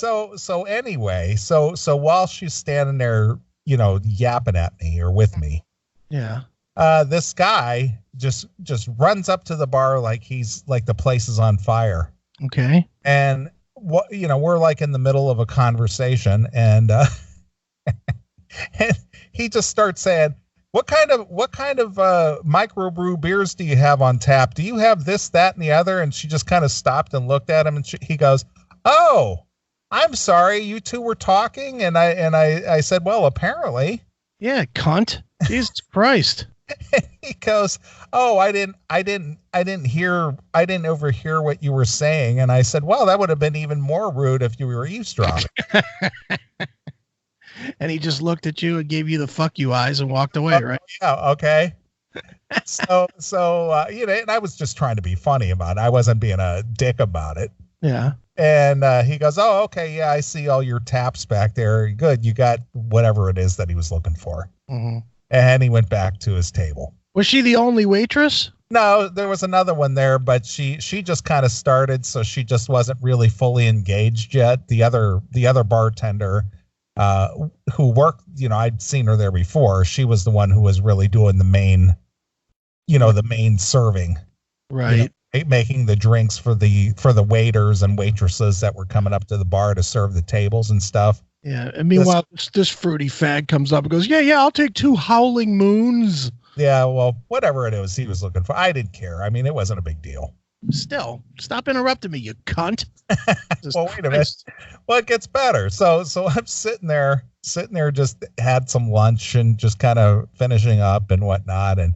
So anyway, so while she's standing there, yapping at me or with me, yeah, this guy just runs up to the bar like he's like the place is on fire. Okay. And we're like in the middle of a conversation, and and he just starts saying, What kind of microbrew beers do you have on tap? Do you have this, that, and the other? And she just kind of stopped and looked at him, and he goes, "Oh, I'm sorry, you two were talking." And I said, "Well, apparently." Yeah, cunt. Jesus Christ. And he goes, "Oh, I didn't overhear what you were saying." And I said, "Well, that would have been even more rude if you were eavesdropping." And he just looked at you and gave you the fuck you eyes and walked away, right? Yeah, okay. So and I was just trying to be funny about it. I wasn't being a dick about it. Yeah. And he goes, "Oh, okay, yeah, I see all your taps back there. Good, you got whatever it is that he was looking for." Mm-hmm. And he went back to his table. Was she the only waitress? No, there was another one there, but she just kind of started, so she just wasn't really fully engaged yet. The other bartender, who worked, I'd seen her there before. She was the one who was really doing the main serving, right? Making the drinks for the waiters and waitresses that were coming up to the bar to serve the tables and stuff. Yeah. And meanwhile, this fruity fag comes up and goes, yeah, I'll take 2 Howling Moons. Yeah, well, whatever it was he was looking for, I didn't care. I mean, it wasn't a big deal. Still, stop interrupting me, you cunt. Well, wait a minute. Well, it gets better. So I'm sitting there, just had some lunch and just kind of finishing up and whatnot. And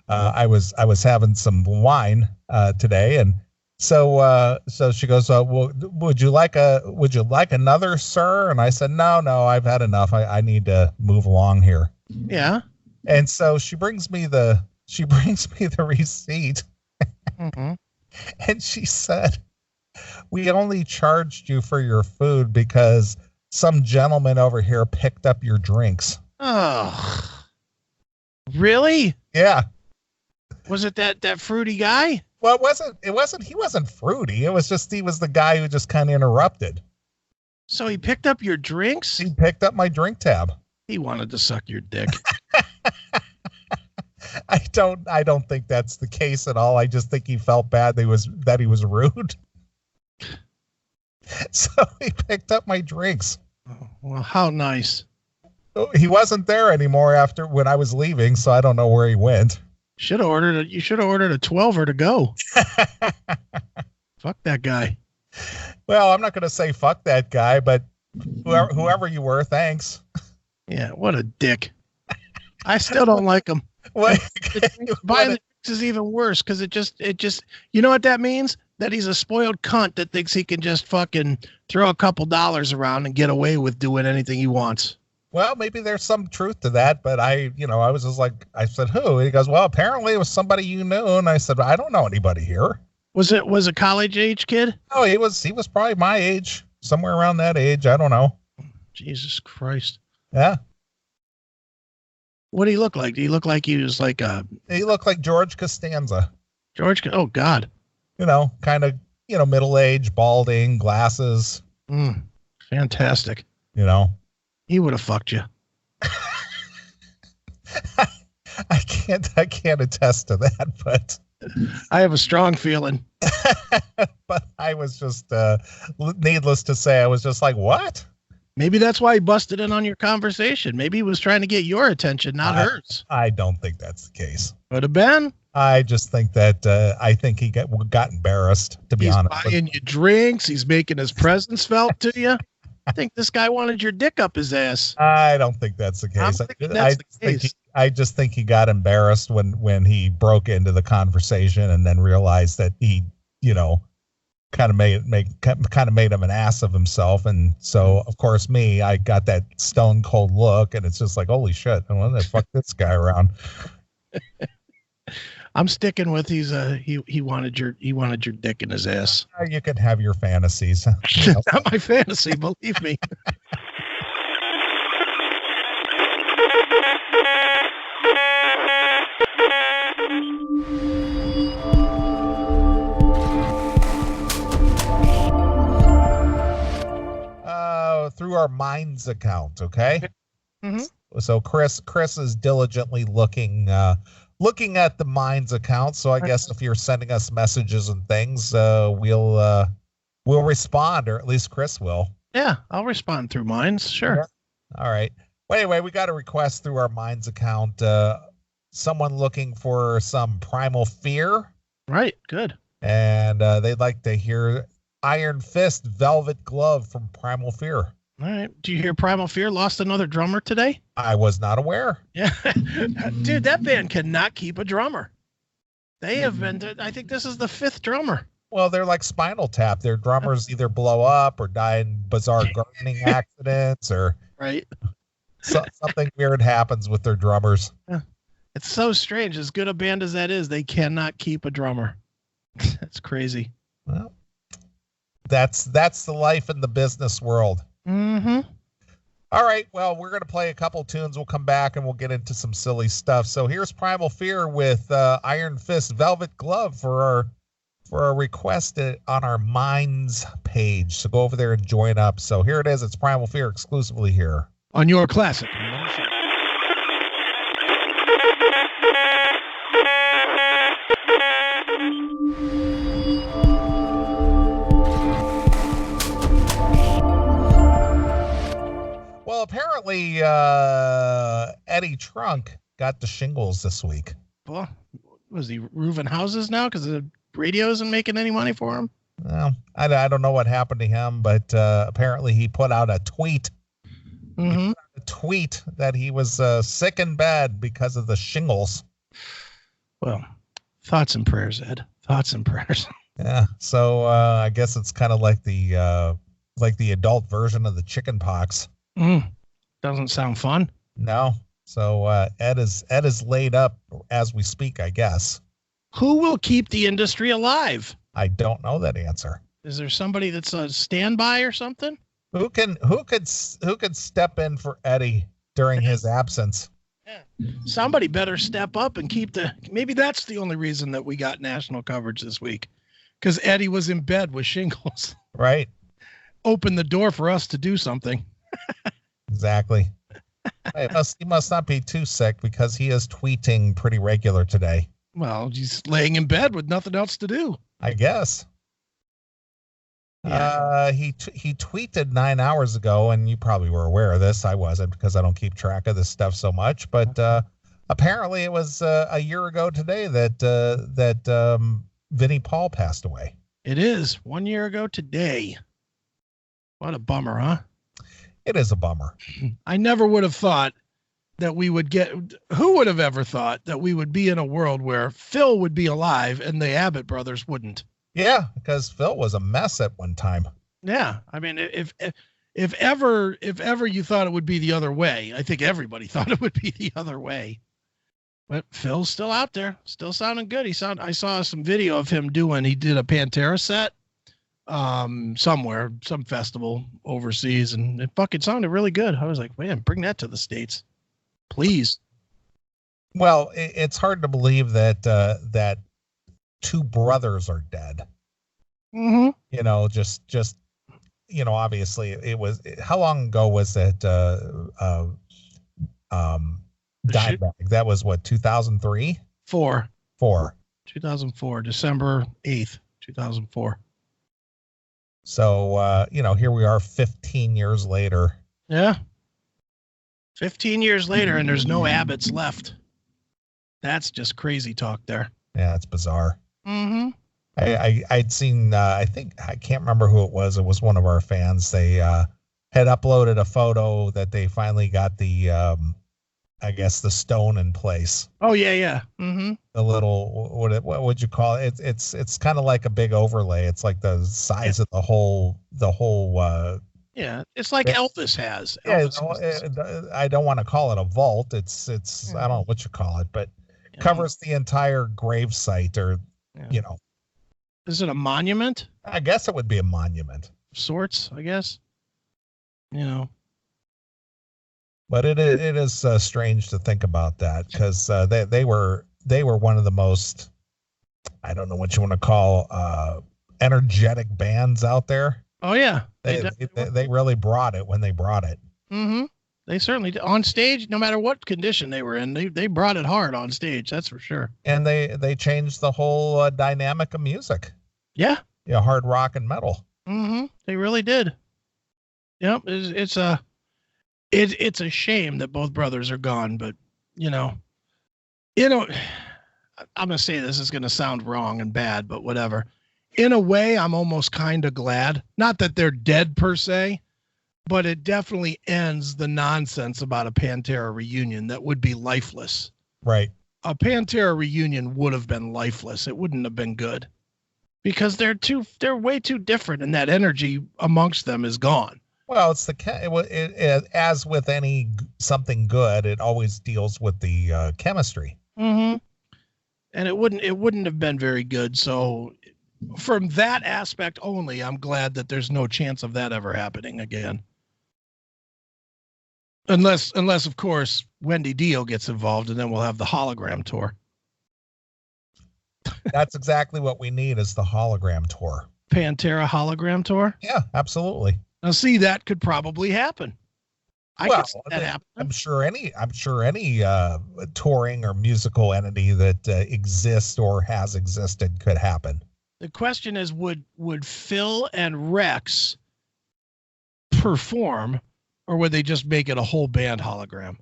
I was having some wine today, and so she goes, "Well, would you like another, sir?" And I said, "No, I've had enough. I need to move along here." Yeah. And so she brings me the receipt. Mm-hmm. And she said, "We only charged you for your food because some gentleman over here picked up your drinks." Oh, really? Yeah. Was it that fruity guy? Well, he wasn't fruity. It was just, he was the guy who just kind of interrupted. So he picked up your drinks? He picked up my drink tab. He wanted to suck your dick. I don't think that's the case at all. I just think he felt bad that he was rude. So he picked up my drinks. Oh, well, how nice. He wasn't there anymore after when I was leaving, so I don't know where he went. You should have ordered a 12er to go. Fuck that guy. Well, I'm not going to say fuck that guy, but whoever you were, thanks. Yeah, what a dick. I still don't like him. Buying the drinks is even worse because it just, you know what that means? That he's a spoiled cunt that thinks he can just fucking throw a couple dollars around and get away with doing anything he wants. Well, maybe there's some truth to that, but I was just like, I said, "Who?" And he goes, "Well, apparently it was somebody you knew." And I said, "I don't know anybody here." Was a college age kid? Oh, he was probably my age, somewhere around that age. I don't know. Jesus Christ. Yeah. What did he look like? Did he look like he was like He looked like George Costanza. Oh God. Kind of, middle-aged, balding, glasses. Fantastic. He would have fucked you. I can't attest to that, but I have a strong feeling. But I was just, needless to say, I was just like, what? Maybe that's why he busted in on your conversation. Maybe he was trying to get your attention, not hers. I don't think that's the case. Could have been. I just think that I think he got embarrassed, to be honest. He's buying you drinks. He's making his presence felt to you. I think this guy wanted your dick up his ass. I don't think that's the case. I just think he got embarrassed when he broke into the conversation and then realized that he, kind of made him an ass of himself. And so, of course, I got that stone cold look, and it's just like, holy shit, I want to fuck this guy around. I'm sticking with he wanted your dick in his ass. You can have your fantasies. Not my fantasy, believe me. through our Minds account. Okay. Mm-hmm. So Chris is diligently looking at the Minds account. So I guess if you're sending us messages and things, we'll respond, or at least Chris will. Yeah, I'll respond through Minds. Sure. Yeah. All right. Well, anyway, we got a request through our Minds account. Someone looking for some Primal Fear. Right. Good. And they'd like to hear Iron Fist, Velvet Glove from Primal Fear. All right. Do you hear Primal Fear lost another drummer today? I was not aware. Yeah. Dude, that band cannot keep a drummer. They have been, I think this is the 5th drummer. Well, they're like Spinal Tap. Their drummers either blow up or die in bizarre gardening accidents, or right. Something weird happens with their drummers. Yeah. It's so strange. As good a band as that is, they cannot keep a drummer. That's crazy. Well, that's the life in the business world. Mm-hmm. All right. Well, we're going to play a couple tunes. We'll come back and we'll get into some silly stuff. So here's Primal Fear with Iron Fist, Velvet Glove for our request on our Minds page. So go over there and join up. So here it is. It's Primal Fear exclusively here on your classic. Well, apparently Eddie Trunk got the shingles this week. Well, was he roofing houses now because the radio isn't making any money for him? Well, I don't know what happened to him, but apparently he put out a tweet. Mm-hmm. A tweet that he was sick in bed because of the shingles. Well, thoughts and prayers, Ed. Thoughts and prayers. Yeah. So I guess it's kind of like the adult version of the chicken pox. Doesn't sound fun. No. So Ed is laid up as we speak, I guess. Who will keep the industry alive? I don't know that answer. Is there somebody that's a standby or something? Who could step in for Eddie during his absence? Yeah. Somebody better step up and maybe that's the only reason that we got national coverage this week, because Eddie was in bed with shingles. Right. Open the door for us to do something. Exactly. He must not be too sick because he is tweeting pretty regular today. Well, he's laying in bed with nothing else to do, I guess. Yeah. He tweeted 9 hours ago, and you probably were aware of this. I wasn't, because I don't keep track of this stuff so much. But apparently, it was a year ago today that Vinnie Paul passed away. It is 1 year ago today. What a bummer, huh? It is a bummer. I never would have thought that we would get. Who would have ever thought that we would be in a world where Phil would be alive and the Abbott brothers wouldn't? Yeah, because Phil was a mess at one time. Yeah, I mean, if ever you thought it would be the other way, I think everybody thought it would be the other way. But Phil's still out there, still sounding good. I saw some video of him he did a Pantera set somewhere, some festival overseas, and it fucking sounded really good. I was like, man, bring that to the States, please. Well, it's hard to believe that two brothers are dead. Mm-hmm. You know, just obviously it was. How long ago was it? Dimebag. That was what, 2003? 4. 2004, December 8th, 2004. So here we are 15 years later. Yeah. 15 years later, and there's no Abbotts left. That's just crazy talk there. Yeah, it's bizarre. Mm-hmm. I'd seen, I think, I can't remember who it was. It was one of our fans. They had uploaded a photo that they finally got the, I guess, the stone in place. Oh, yeah. Mm-hmm. The little, what would you call it? It's kind of like a big overlay. It's like the size of the whole. Yeah, it's like Elvis has. I don't want to call it a vault. It's I don't know what you call it, but covers the entire grave site, or Is it a monument? I guess it would be a monument of sorts, I guess. But it is strange to think about that, because they were one of the most, I don't know what you want to call, energetic bands out there. Oh yeah, they really brought it when they brought it. Mm-hmm. They certainly did. On stage, no matter what condition they were in, they brought it hard on stage. That's for sure. And they changed the whole dynamic of music. Yeah. Yeah, hard rock and metal. Mm-hmm. They really did. Yep. It's a shame that both brothers are gone, but I'm gonna say this is gonna sound wrong and bad, but whatever. In a way, I'm almost kind of glad. Not that they're dead per se, but it definitely ends the nonsense about a Pantera reunion that would be lifeless. Right. A Pantera reunion would have been lifeless. It wouldn't have been good because they're way too different, and that energy amongst them is gone. Well, it's as with any something good, it always deals with the chemistry. Mm-hmm. And it wouldn't have been very good. So from that aspect only, I'm glad that there's no chance of that ever happening again. Unless of course Wendy Dio gets involved, and then we'll have the hologram tour. That's exactly what we need, is the hologram tour. Pantera hologram tour? Yeah, absolutely. Now see, that could probably happen. I could see that happen. I'm sure any touring or musical entity that exists or has existed could happen. The question is, would Phil and Rex perform, or would they just make it a whole band hologram?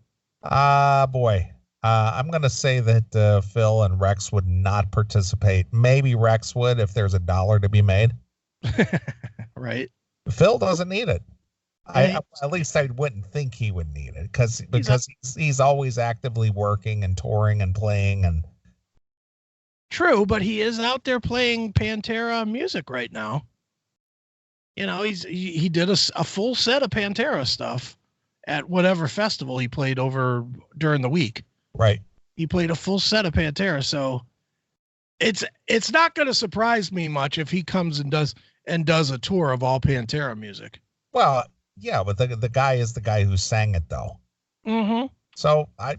Boy. I'm going to say that Phil and Rex would not participate. Maybe Rex would if there's $1 to be made. Right. Phil doesn't need it. Yeah, at least I wouldn't think he would need it because he's always actively working and touring and playing. And true, but he is out there playing Pantera music right now. He did a full set of Pantera stuff at whatever festival he played over during the week. Right. He played a full set of Pantera, so it's not going to surprise me much if he comes and does a tour of all Pantera music. Well, yeah, but the guy is the guy who sang it though. Mm-hmm. So I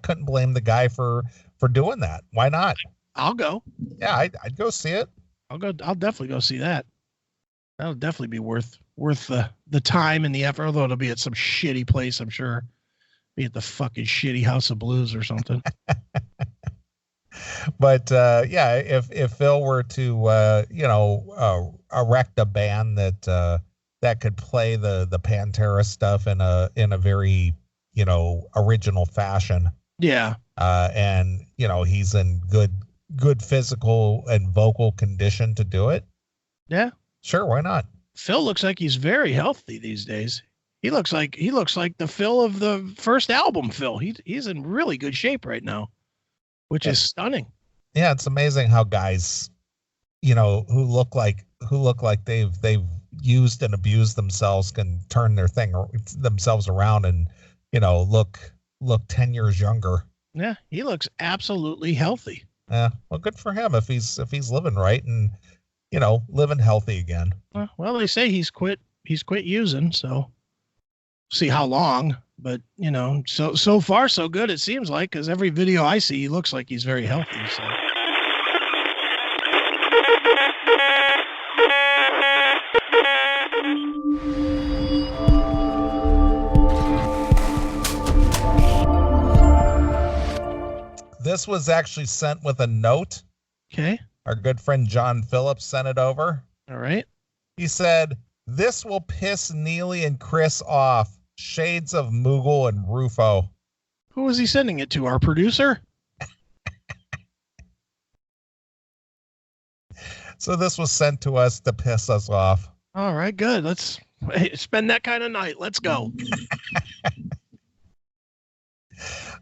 couldn't blame the guy for doing that. Why not? I'll go. Yeah, I'd go see it. I'll definitely go see that. That'll definitely be worth the time and the effort, although it'll be at some shitty place, I'm sure. Be at the fucking shitty House of Blues or something. But yeah, if Phil were to erect a band that could play the Pantera stuff in a very original fashion. Yeah. And he's in good physical and vocal condition to do it. Yeah. Sure, why not? Phil looks like he's very healthy these days. He looks like the Phil of the first album, Phil. He's in really good shape right now, which is stunning. Yeah, it's amazing how guys, who look like they've used and abused themselves can turn themselves around and look 10 years younger. Yeah, he looks absolutely healthy. Yeah, well, good for him if he's living right and living healthy again. Well, they say he's quit using, so see how long, but so far so good it seems like, because every video I see he looks like he's very healthy. So this was actually sent with a note. Okay. Our good friend John Phillips sent it over. All right. He said, "This will piss Neely and Chris off. Shades of Moogle and Rufo." Who was he sending it to? Our producer? So this was sent to us to piss us off. All right, good. Let's spend that kind of night. Let's go.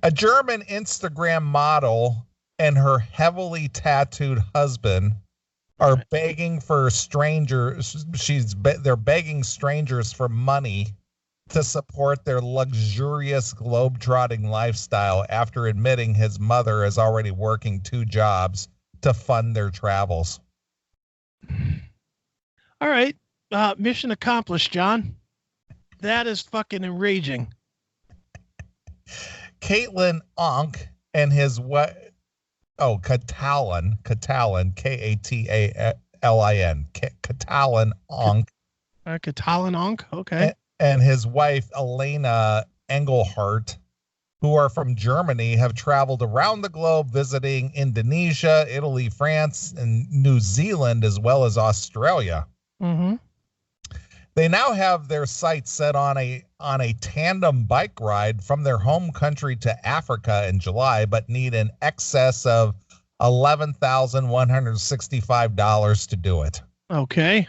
A German Instagram model and her heavily tattooed husband are begging for strangers. They're begging strangers for money to support their luxurious globetrotting lifestyle after admitting his mother is already working 2 jobs to fund their travels. All right. Mission accomplished, John. That is fucking enraging. Caitlin Onk and his Catalan, Katalin, Katalin Onk Katalanonk. Okay. And his wife, Elena Engelhardt, who are from Germany, have traveled around the globe visiting Indonesia, Italy, France, and New Zealand, as well as Australia. Mm-hmm. They now have their sights set on a tandem bike ride from their home country to Africa in July, but need an excess of $11,165 to do it. Okay.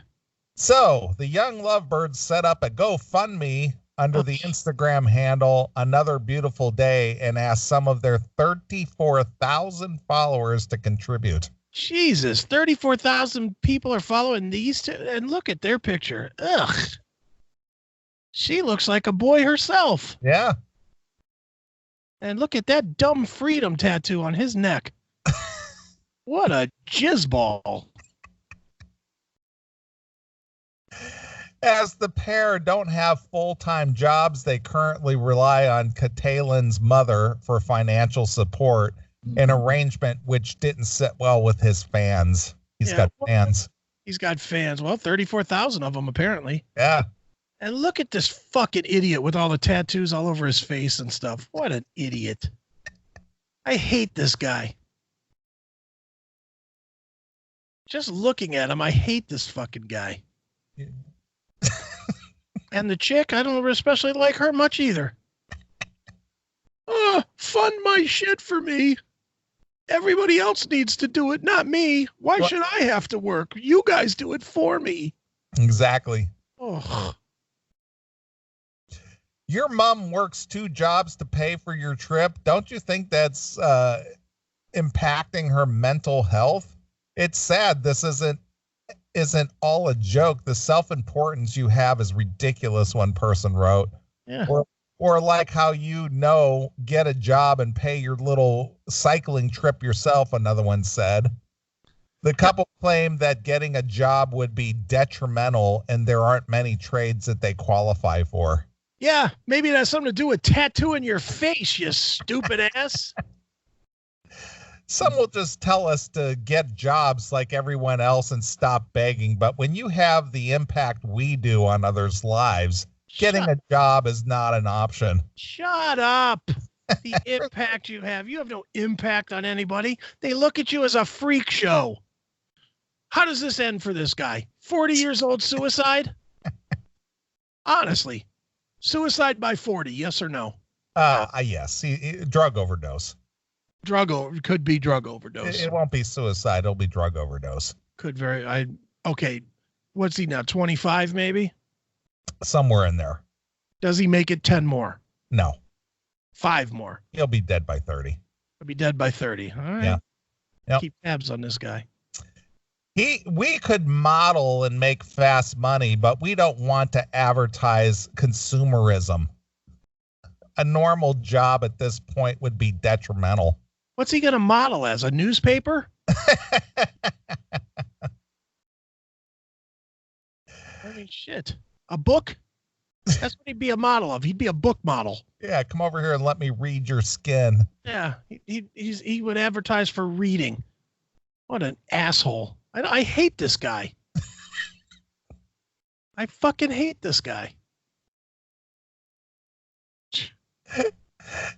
So the young lovebirds set up a GoFundMe under the Instagram handle Another Beautiful Day and asked some of their 34,000 followers to contribute. Jesus, 34,000 people are following these two, and look at their picture. Ugh. She looks like a boy herself. Yeah. And look at that dumb freedom tattoo on his neck. What a jizzball. As the pair don't have full-time jobs, they currently rely on Catalan's mother for financial support, an arrangement which didn't sit well with his fans. He's got fans. He's got fans. Well, 34,000 of them, apparently. Yeah. And look at this fucking idiot with all the tattoos all over his face and stuff. What an idiot. I hate this guy. Just looking at him, I hate this fucking guy. Yeah. And the chick, I don't especially like her much either. Fund my shit for me. Everybody else needs to do it, not me. Why should I have to work? You guys do it for me. Exactly. Oh. Your mom works 2 jobs to pay for your trip. Don't you think that's impacting her mental health? It's sad this isn't all a joke. The self-importance you have is ridiculous, one person wrote. Yeah. Or like how get a job and pay your little cycling trip yourself, another one said. The couple claimed that getting a job would be detrimental and there aren't many trades that they qualify for. Yeah, maybe it has something to do with tattooing your face, you stupid ass. Some will just tell us to get jobs like everyone else and stop begging. But when you have the impact we do on others' lives, getting a job is not an option. Shut up. The impact you have no impact on anybody. They look at you as a freak show. How does this end for this guy? 40 years old suicide? Honestly, suicide by 40, yes or no? Yes. Drug overdose. Could be drug overdose. It won't be suicide. It'll be drug overdose. Okay. What's he now? 25 maybe? Somewhere in there. Does he make it 10 more? No. 5 more. He'll be dead by 30. He'll be dead by 30. All right. Yeah. Yep. Keep tabs on this guy. We could model and make fast money, but we don't want to advertise consumerism. A normal job at this point would be detrimental. What's he going to model as? A newspaper? I mean, shit. A book? That's what he'd be a model of. He'd be a book model. Yeah, come over here and let me read your skin. Yeah, he would advertise for reading. What an asshole. I hate this guy. I fucking hate this guy.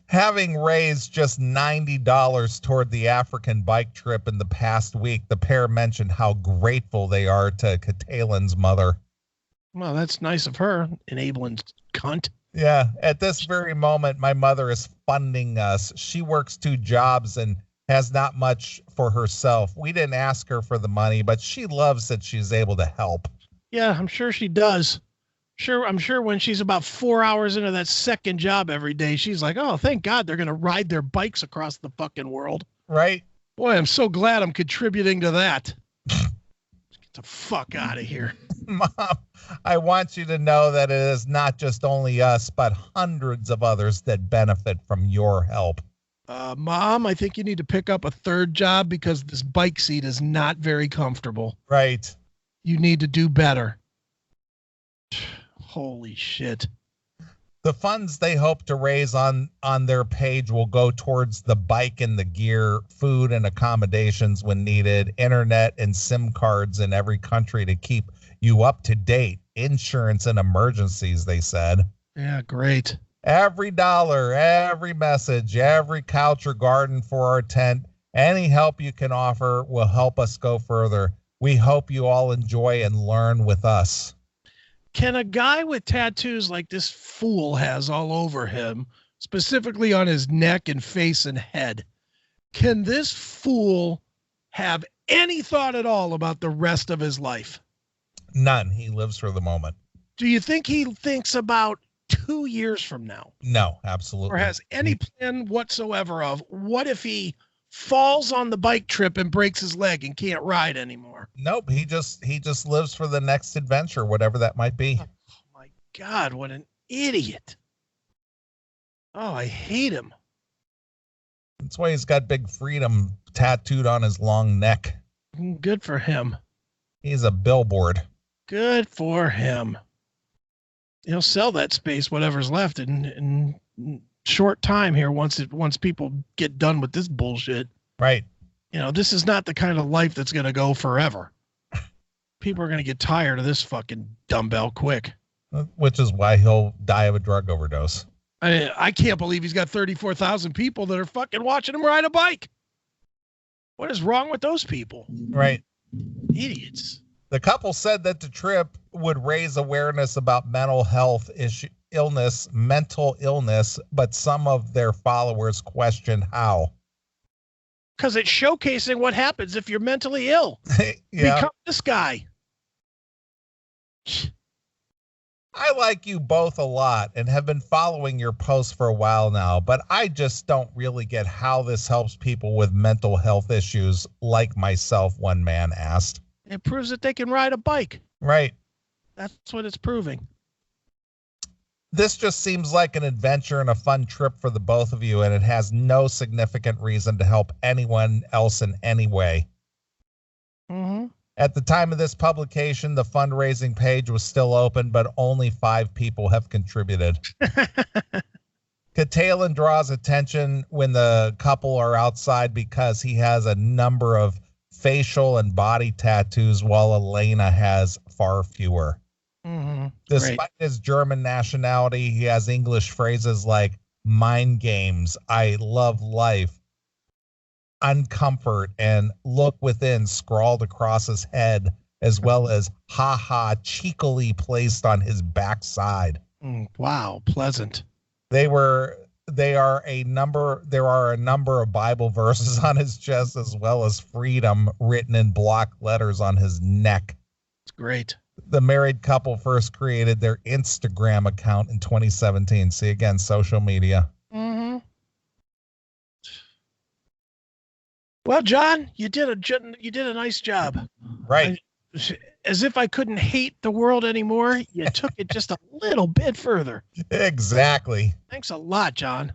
Having raised just $90 toward the African bike trip in the past week, the pair mentioned how grateful they are to Catalan's mother. Well, that's nice of her, enabling cunt. Yeah, at this very moment, my mother is funding us. She works 2 jobs and has not much for herself. We didn't ask her for the money, but she loves that she's able to help. Yeah, I'm sure she does. I'm sure when she's about 4 hours into that second job every day, she's like, oh, thank God they're going to ride their bikes across the fucking world. Right? Boy, I'm so glad I'm contributing to that. Get the fuck out of here. Mom, I want you to know that it is not just only us, but hundreds of others that benefit from your help. Mom, I think you need to pick up a 3rd job because this bike seat is not very comfortable. Right. You need to do better. Holy shit. The funds they hope to raise on their page will go towards the bike and the gear, food and accommodations when needed, internet and SIM cards in every country to keep you up to date insurance in emergencies, they said. Yeah, great. Every dollar, every message, every couch or garden for our tent, any help you can offer will help us go further. We hope you all enjoy and learn with us. Can a guy with tattoos like this fool has all over him, specifically on his neck and face and head, can this fool have any thought at all about the rest of his life? None. He lives for the moment. Do you think he thinks about 2 years from now? No, absolutely. Or has any plan whatsoever of what if he falls on the bike trip and breaks his leg and can't ride anymore? Nope. He just lives for the next adventure, whatever that might be. Oh my God, what an idiot. Oh, I hate him. That's why he's got Big Freedom tattooed on his long neck. Good for him. He's a billboard. Good for him. He'll sell that space, whatever's left, in short time here once people get done with this bullshit. Right. You know, this is not the kind of life that's going to go forever. People are going to get tired of this fucking dumbbell quick. Which is why he'll die of a drug overdose. I can't believe he's got 34,000 people that are fucking watching him ride a bike. What is wrong with those people? Right. Idiots. The couple said that the trip would raise awareness about mental illness, but some of their followers questioned how. Because it's showcasing what happens if you're mentally ill. Yeah. Become this guy. I like you both a lot and have been following your posts for a while now, but I just don't really get how this helps people with mental health issues like myself, one man asked. It proves that they can ride a bike. Right. That's what it's proving. This just seems like an adventure and a fun trip for the both of you, and it has no significant reason to help anyone else in any way. Mm-hmm. At the time of this publication, the fundraising page was still open, but only 5 people have contributed. Catalan draws attention when the couple are outside because he has a number of facial and body tattoos, while Elena has far fewer. Mm-hmm. Despite his German nationality, he has English phrases like mind games, I love life, uncomfort, and look within scrawled across his head, as well as haha cheekily placed on his backside. Wow, pleasant. There are a number of Bible verses on his chest, as well as freedom written in block letters on his neck. It's great. The married couple first created their Instagram account in 2017. See, again, social media. Mm-hmm. Well, John, you did a nice job. Right. As if I couldn't hate the world anymore, you took it just a little bit further. Exactly. Thanks a lot, John.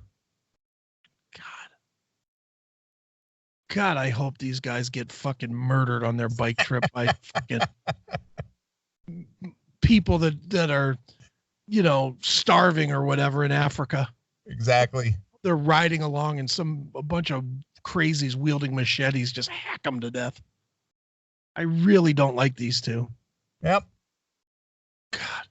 God, I hope these guys get fucking murdered on their bike trip by fucking people that are, starving or whatever in Africa. Exactly. They're riding along and a bunch of crazies wielding machetes just hack them to death. I really don't like these two. Yep. God.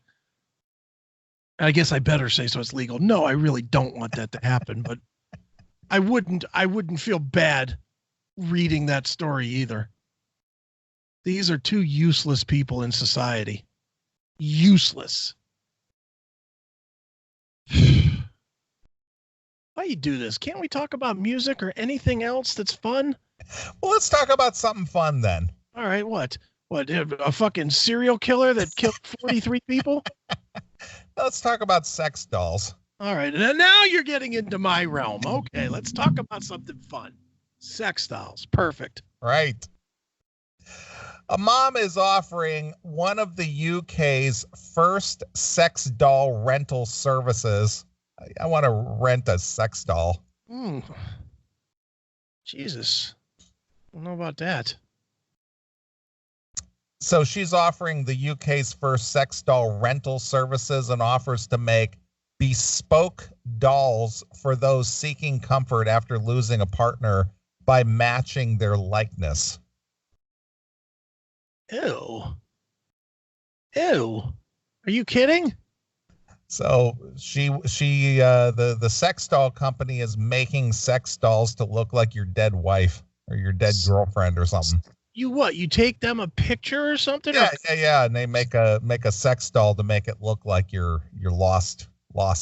I guess I better say so it's legal. No, I really don't want that to happen, but I wouldn't feel bad reading that story either. These are two useless people in society. Useless. Why you do this? Can't we talk about music or anything else that's fun? Well, let's talk about something fun then. All right, what? What, a fucking serial killer that killed 43 people? Let's talk about sex dolls. All right, and now you're getting into my realm. Okay, let's talk about something fun. Sex dolls, perfect. Right. A mom is offering one of the UK's first sex doll rental services. I want to rent a sex doll. Jesus. I don't know about that. So she's offering the UK's first sex doll rental services and offers to make bespoke dolls for those seeking comfort after losing a partner by matching their likeness. Ew. Are you kidding? So the sex doll company is making sex dolls to look like your dead wife or your dead girlfriend or something. You take them a picture or something? Yeah. And they make a sex doll to make it look like your lost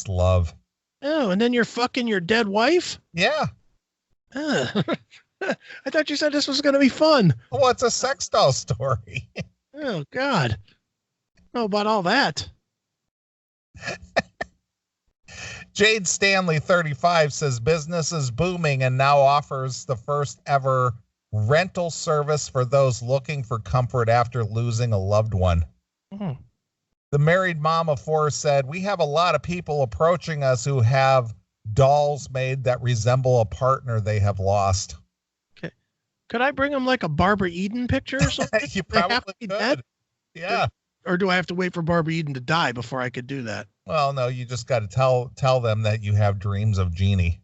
love. Oh, and then you're fucking your dead wife? Yeah. I thought you said this was going to be fun. Well, it's a sex doll story. Oh, God. I don't know about all that. Jade Stanley, 35, says business is booming and now offers the first ever rental service for those looking for comfort after losing a loved one. Mm-hmm. The married mom of 4 said, we have a lot of people approaching us who have dolls made that resemble a partner they have lost. Okay. Could I bring them like a Barbara Eden picture or something? You probably could. Dead? Yeah. Or do I have to wait for Barbara Eden to die before I could do that? Well, no, you just got to tell them that you have dreams of Jeannie.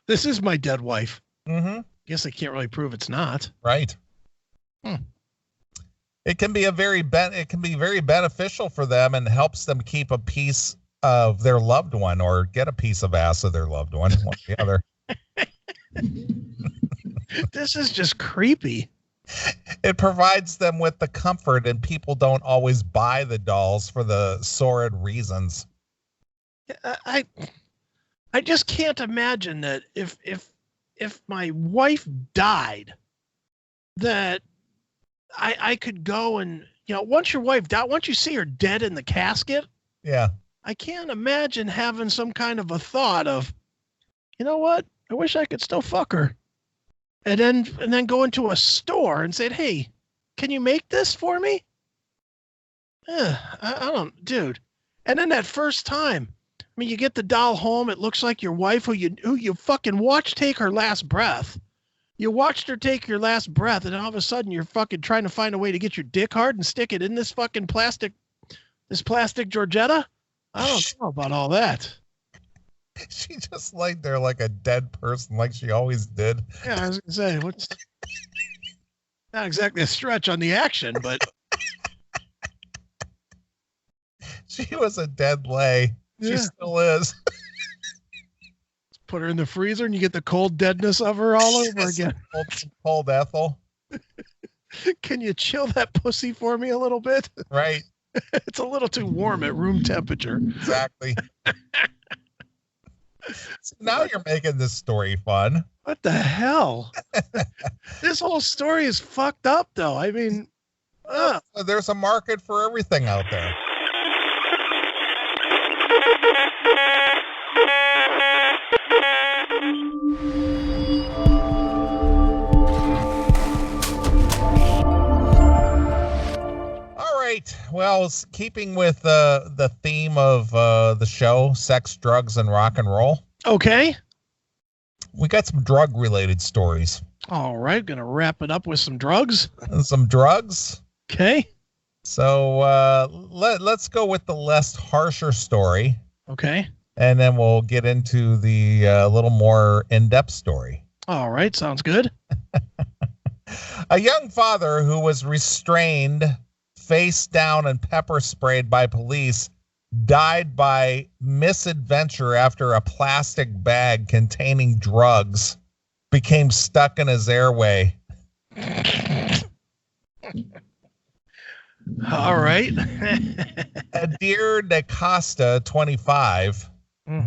This is my dead wife. Mm-hmm. Guess I can't really prove it's not. Right. It can be very beneficial for them and helps them keep a piece of their loved one or get a piece of ass of their loved one, one or the other. This is just creepy. It provides them with the comfort, and people don't always buy the dolls for the sordid reasons. I just can't imagine that if my wife died, that I could go and, once your wife died, once you see her dead in the casket, yeah, I can't imagine having some kind of a thought of, you know what, I wish I could still fuck her. And then go into a store and say, hey, can you make this for me? I don't, dude. And then that first time, I mean, you get the doll home. It looks like your wife who you fucking watched take her last breath. You watched her take your last breath, and all of a sudden you're fucking trying to find a way to get your dick hard and stick it in this fucking plastic Georgetta. I don't know about all that. She just laid there like a dead person, like she always did. Yeah, I was gonna say, what's not exactly a stretch on the action, but she was a dead lay. She still is. Put her in the freezer and you get the cold deadness of her all over again. Cold Ethel. Can you chill that pussy for me a little bit? Right. It's a little too warm at room temperature. Exactly. So now you're making this story fun. What the hell? This whole story is fucked up, though. I mean, there's a market for everything out there. All right. Well, keeping with the theme of the show, sex, drugs, and rock and roll. Okay. We got some drug-related stories. All right. Gonna wrap it up with some drugs. Some drugs. Okay. So let's go with the less harsher story. Okay. And then we'll get into the little more in-depth story. All right. Sounds good. A young father who was restrained, face down, and pepper sprayed by police died by misadventure after a plastic bag containing drugs became stuck in his airway. All right. Adair DaCosta, 25,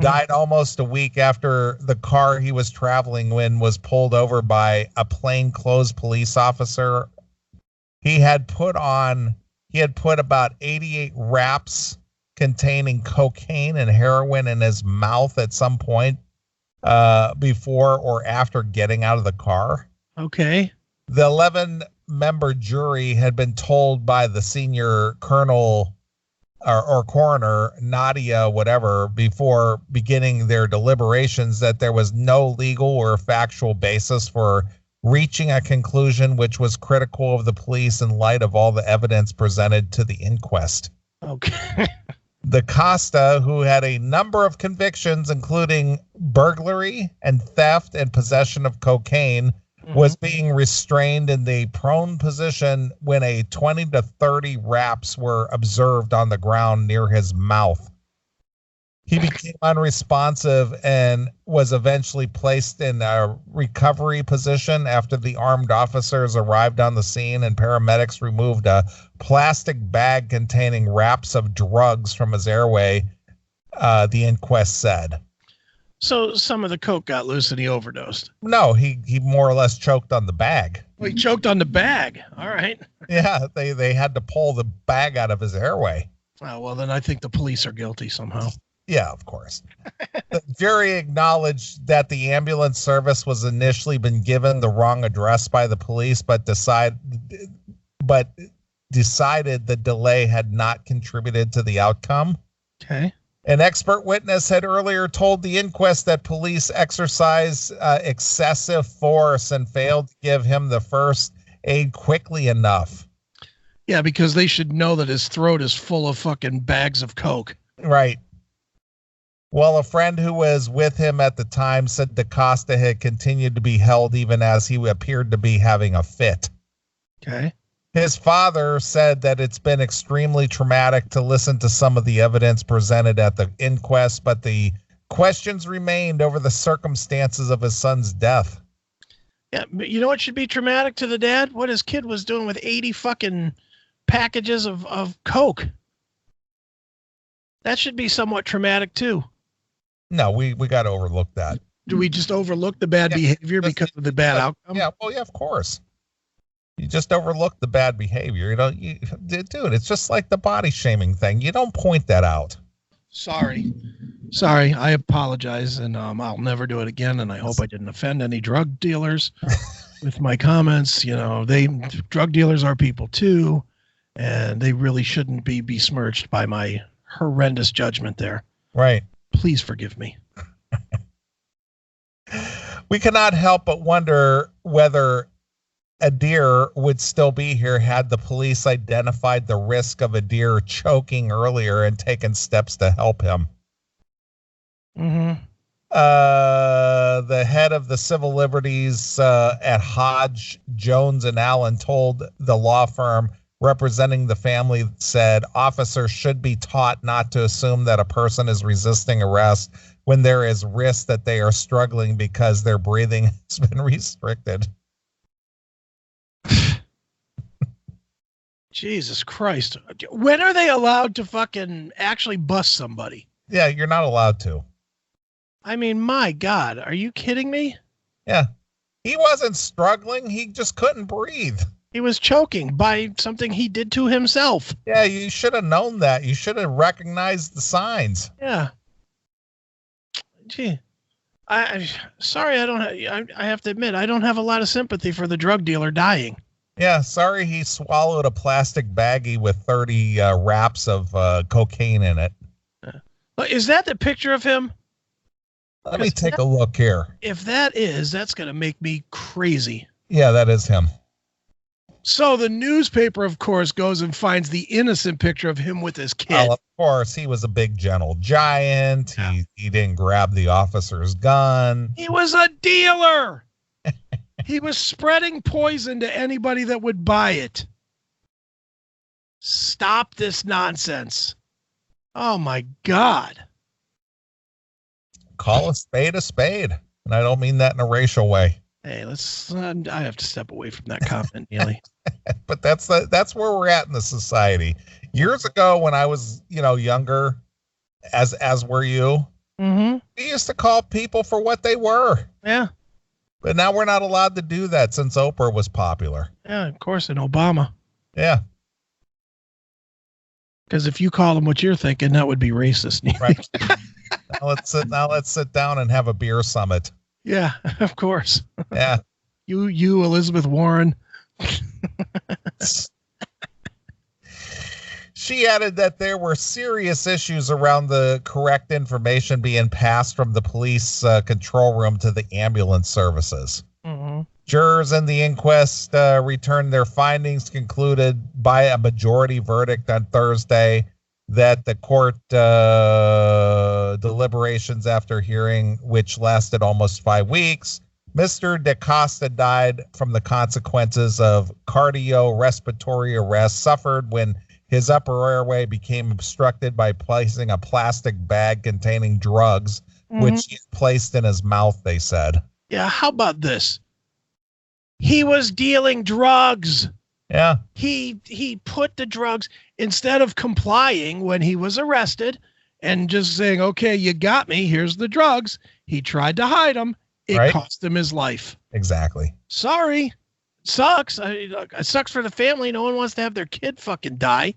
died almost a week after the car he was traveling in was pulled over by a plainclothes police officer. He had put about 88 wraps containing cocaine and heroin in his mouth at some point before or after getting out of the car. Okay. The 11-member jury had been told by the senior colonel or coroner, Nadia, whatever, before beginning their deliberations that there was no legal or factual basis for reaching a conclusion which was critical of the police in light of all the evidence presented to the inquest. Okay. DaCosta, who had a number of convictions, including burglary and theft and possession of cocaine, was being restrained in the prone position when a 20 to 30 raps were observed on the ground near his mouth. He became unresponsive and was eventually placed in a recovery position after the armed officers arrived on the scene and paramedics removed a plastic bag containing wraps of drugs from his airway, the inquest said. So some of the coke got loose and he overdosed. No, he more or less choked on the bag. Well, he choked on the bag. All right. Yeah, they had to pull the bag out of his airway. Oh, well, then I think the police are guilty somehow. Yeah, of course. The jury acknowledged that the ambulance service was initially been given the wrong address by the police, but decided the delay had not contributed to the outcome. Okay. An expert witness had earlier told the inquest that police exercised excessive force and failed to give him the first aid quickly enough. Yeah, because they should know that his throat is full of fucking bags of coke. Right. Well, a friend who was with him at the time said DaCosta had continued to be held even as he appeared to be having a fit. Okay. His father said that it's been extremely traumatic to listen to some of the evidence presented at the inquest, but the questions remained over the circumstances of his son's death. Yeah, but you know what should be traumatic to the dad? What his kid was doing with 80 fucking packages of coke. That should be somewhat traumatic too. No, we got to overlook that. Do we just overlook the bad behavior because of the bad outcome? Yeah, well, yeah, of course. You just overlook the bad behavior. Dude, it's just like the body shaming thing. You don't point that out. Sorry, I apologize, and I'll never do it again, and I hope I didn't offend any drug dealers with my comments. You know, drug dealers are people too, and they really shouldn't be besmirched by my horrendous judgment there. Right. Please forgive me. We cannot help but wonder whether Adair would still be here had the police identified the risk of Adair choking earlier and taken steps to help him. Mm-hmm. The head of the civil liberties at Hodge, Jones and Allen told the law firm representing the family said officers should be taught not to assume that a person is resisting arrest when there is risk that they are struggling because their breathing has been restricted. Jesus Christ. When are they allowed to fucking actually bust somebody? Yeah, you're not allowed to. I mean, my God, are you kidding me? Yeah. He wasn't struggling. He just couldn't breathe. He was choking by something he did to himself. Yeah, you should have known that. You should have recognized the signs. Yeah. Gee. Sorry, I have to admit, I don't have a lot of sympathy for the drug dealer dying. Yeah, sorry he swallowed a plastic baggie with 30 wraps of cocaine in it. Is that the picture of him? Let me take a look here. If that's going to make me crazy. Yeah, that is him. So the newspaper, of course, goes and finds the innocent picture of him with his kid. Well, of course, he was a big, gentle giant. Yeah. He didn't grab the officer's gun. He was a dealer. He was spreading poison to anybody that would buy it. Stop this nonsense. Oh, my God. Call a spade, and I don't mean that in a racial way. Hey, I have to step away from that comment, Neely. But that's where we're at in the society. Years ago, when I was, younger, as were you, mm-hmm. We used to call people for what they were. Yeah. But now we're not allowed to do that since Oprah was popular. Yeah, of course, and Obama. Yeah. Because if you call them what you're thinking, that would be racist. Neely. Right. Now let's sit down and have a beer summit. Yeah, of course. Yeah. You, Elizabeth Warren. She added that there were serious issues around the correct information being passed from the police control room to the ambulance services. Mm-hmm. Jurors in the inquest returned their findings, concluded by a majority verdict on Thursday that the court deliberations after hearing, which lasted almost 5 weeks, Mr. DaCosta died from the consequences of cardiorespiratory arrest suffered when his upper airway became obstructed by placing a plastic bag containing drugs, which he placed in his mouth, they said. Yeah, how about this? He was dealing drugs. Yeah. He put the drugs, instead of complying when he was arrested and just saying, okay, you got me, here's the drugs. He tried to hide them. It cost him his life. Exactly. Sorry. Sucks. It sucks for the family. No one wants to have their kid fucking die.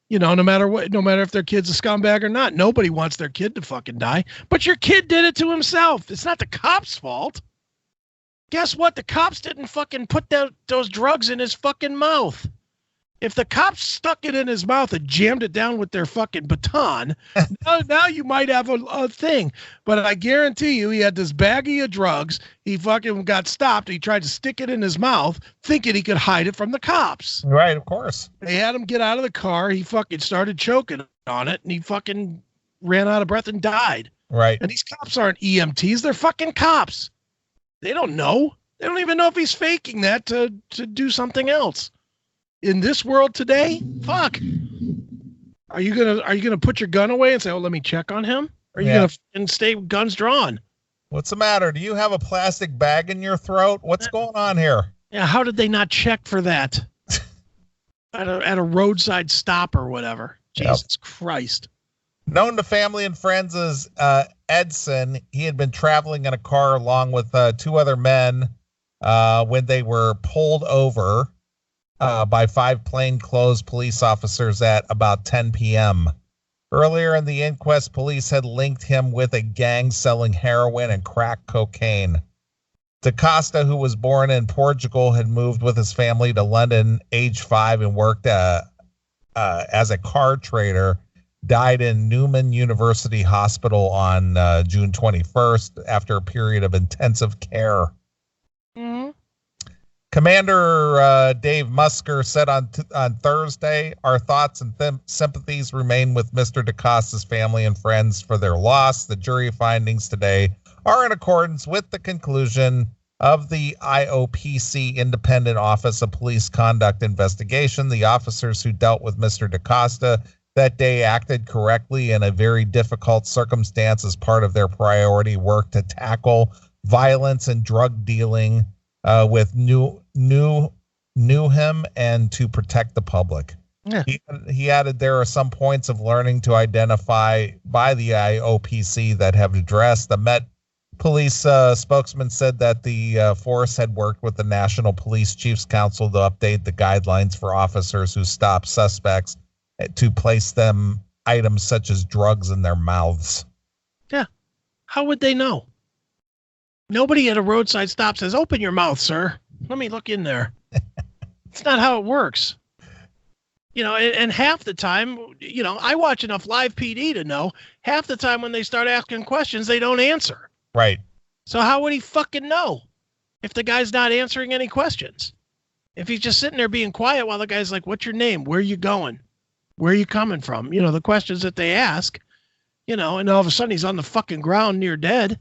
You know, no matter what, no matter if their kid's a scumbag or not, nobody wants their kid to fucking die. But your kid did it to himself. It's not the cop's fault. Guess what? The cops didn't fucking put those drugs in his fucking mouth. If the cops stuck it in his mouth and jammed it down with their fucking baton, now you might have a thing. But I guarantee you, he had this baggie of drugs. He fucking got stopped. He tried to stick it in his mouth, thinking he could hide it from the cops. Right, of course. They had him get out of the car. He fucking started choking on it, and he fucking ran out of breath and died. Right. And these cops aren't EMTs. They're fucking cops. They don't know. They don't even know if he's faking that to do something else. In this world today, fuck. Are you gonna put your gun away and say, "Oh, let me check on him"? Or are you gonna stay guns drawn? What's the matter? Do you have a plastic bag in your throat? What's going on here? Yeah, how did they not check for that at a roadside stop or whatever? Jesus Christ. Known to family and friends as Edson, he had been traveling in a car along with two other men when they were pulled over by 5 plainclothes police officers at about 10 p.m. Earlier in the inquest, police had linked him with a gang selling heroin and crack cocaine. DaCosta, who was born in Portugal, had moved with his family to London age 5 and worked as a car trader, died in Newman University Hospital on June 21st after a period of intensive care. Mm-hmm. Commander Dave Musker said on Thursday, "Our thoughts and sympathies remain with Mr. DaCosta's family and friends for their loss. The jury findings today are in accordance with the conclusion of the IOPC Independent Office of Police Conduct investigation. The officers who dealt with Mr. DaCosta that day acted correctly in a very difficult circumstance as part of their priority work to tackle violence and drug dealing with knew him and to protect the public." Yeah. He added, "There are some points of learning to identify by the IOPC that have addressed." The Met Police spokesman said that the force had worked with the National Police Chiefs Council to update the guidelines for officers who stop suspects to place them items such as drugs in their mouths. Yeah. How would they know? Nobody at a roadside stop says, "Open your mouth, sir. Let me look in there." It's not how it works. You know, and half the time, you know, I watch enough live PD to know half the time when they start asking questions, they don't answer. Right. So how would he fucking know if the guy's not answering any questions? If he's just sitting there being quiet while the guy's like, "What's your name? Where are you going? Where are you coming from?" You know, the questions that they ask, you know, and all of a sudden he's on the fucking ground near dead.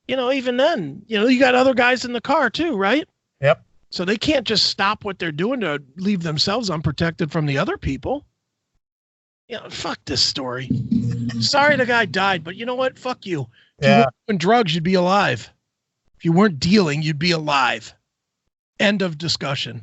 You know, even then, you know, you got other guys in the car too, right? Yep. So they can't just stop what they're doing to leave themselves unprotected from the other people. You know, fuck this story. Sorry the guy died, but you know what? Fuck you. If you weren't doing drugs, you'd be alive. If you weren't dealing, you'd be alive. End of discussion.